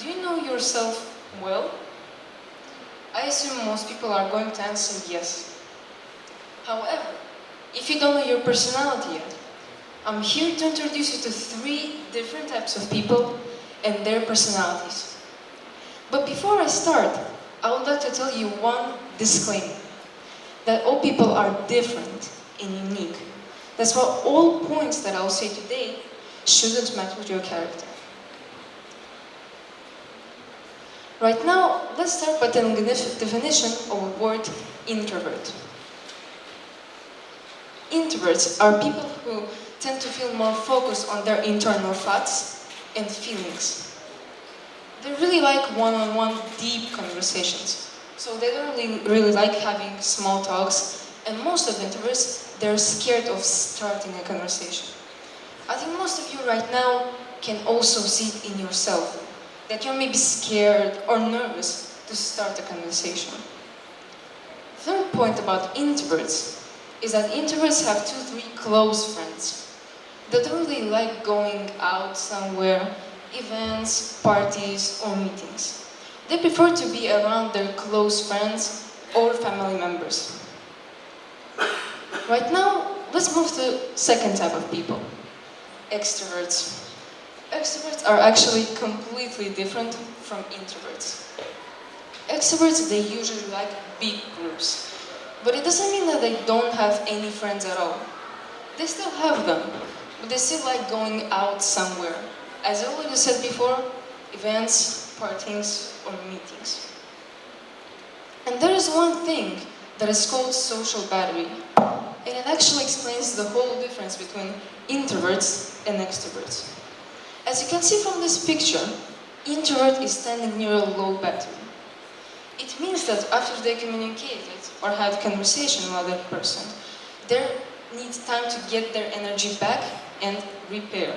Do you know yourself well? I assume most people are going to answer yes. However, if you don't know your personality yet, I'm here to introduce you to 3 different types of people and their personalities. But before I start, I would like to tell you one disclaimer. That all people are different and unique. That's why all points that I'll say today shouldn't match with your character. Right now, let's start by telling the definition of the word introvert. Introverts are people who tend to feel more focused on their internal thoughts and feelings. They really like one-on-one deep conversations. So they don't really like having small talks, and most of introverts, they're scared of starting a conversation. I think most of you right now can also see it in yourself, that you're maybe scared or nervous to start a conversation. Third point about introverts is that introverts have 2-3 close friends. They don't really like going out somewhere, events, parties, or meetings. They prefer to be around their close friends or family members. Right now, let's move to the second type of people, extroverts. Extroverts are actually completely different from introverts. Extroverts, they usually like big groups, but it doesn't mean that they don't have any friends at all. They still have them, but they still like going out somewhere. As I already said before, events, parties, or meetings. And there is one thing that is called social battery, and it actually explains the whole difference between introverts and extroverts. As you can see from this picture, introvert is standing near a low battery. It means that after they communicated or had conversation with another person, they need time to get their energy back and repair.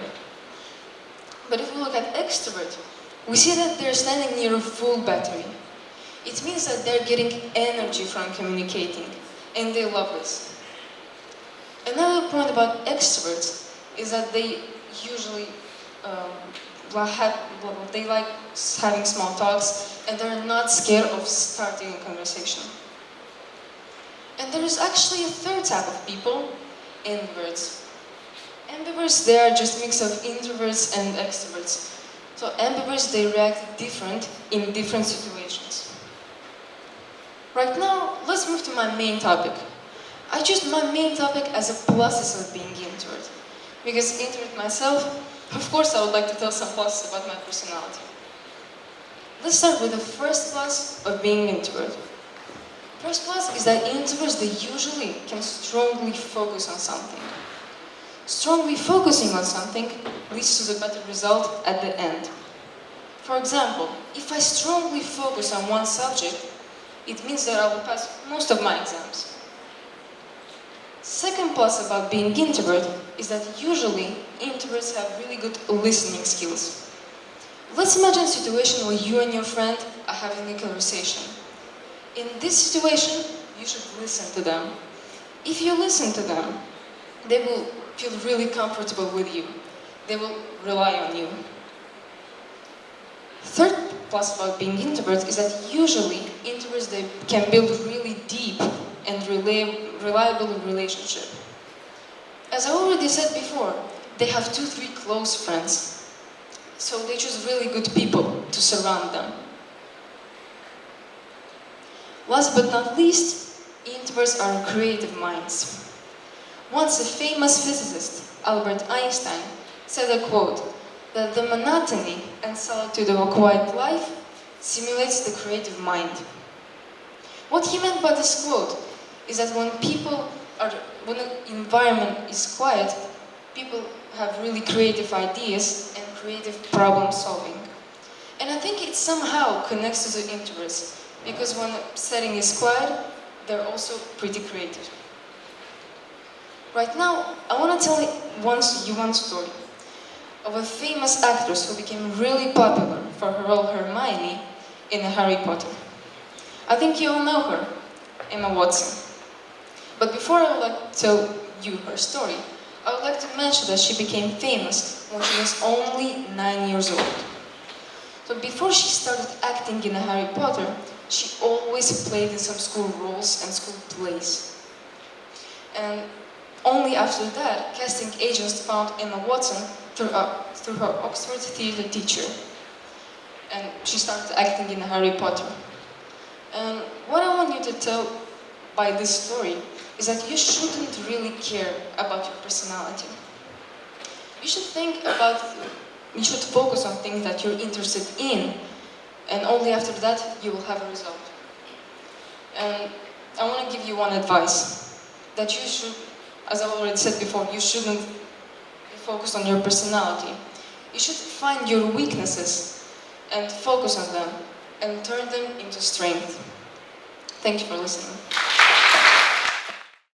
But if we look at extrovert, we see that they're standing near a full battery. It means that they're getting energy from communicating, and they love this. Another point about extroverts is that they usually they like having small talks, and they're not scared of starting a conversation. And there is actually a third type of people, introverts. Ambiverts, they are just a mix of introverts and extroverts. So ambiverts, they react different in different situations. Right now, let's move to my main topic. I choose my main topic as a pluses of being introvert. Because introvert myself, of course I would like to tell some pluses about my personality. Let's start with the first plus of being introvert. First plus is that introverts, they usually can strongly focus on something. Strongly focusing on something leads to the better result at the end. For example, if I strongly focus on one subject, it means that I will pass most of my exams. Second plus about being introvert is that usually introverts have really good listening skills. Let's imagine a situation where you and your friend are having a conversation. In this situation, you should listen to them. If you listen to them, they will feel really comfortable with you. They will rely on you. Third plus about being introverts is that usually introverts, they can build really deep and reliable relationship. As I already said before, they have 2-3 close friends. So they choose really good people to surround them. Last but not least, introverts are creative minds. Once a famous physicist, Albert Einstein, said a quote, that the monotony and solitude of a quiet life simulates the creative mind. What he meant by this quote is that when the environment is quiet, people have really creative ideas and creative problem solving. And I think it somehow connects to the introverts, because when a setting is quiet, they're also pretty creative. Right now, I want to tell you one story of a famous actress who became really popular for her role Hermione in Harry Potter. I think you all know her, Emma Watson. But before I would like to tell you her story, I would like to mention that she became famous when she was only 9 years old. So before she started acting in Harry Potter, she always played in some school roles and school plays. And only after that, casting agents found Emma Watson through her Oxford theatre teacher. And she started acting in Harry Potter. And what I want you to tell by this story is that you shouldn't really care about your personality. You should you should focus on things that you're interested in, and only after that you will have a result. And I want to give you one advice, that you should, as I already said before, you shouldn't be focused on your personality. You should find your weaknesses and focus on them and turn them into strength. Thank you for listening.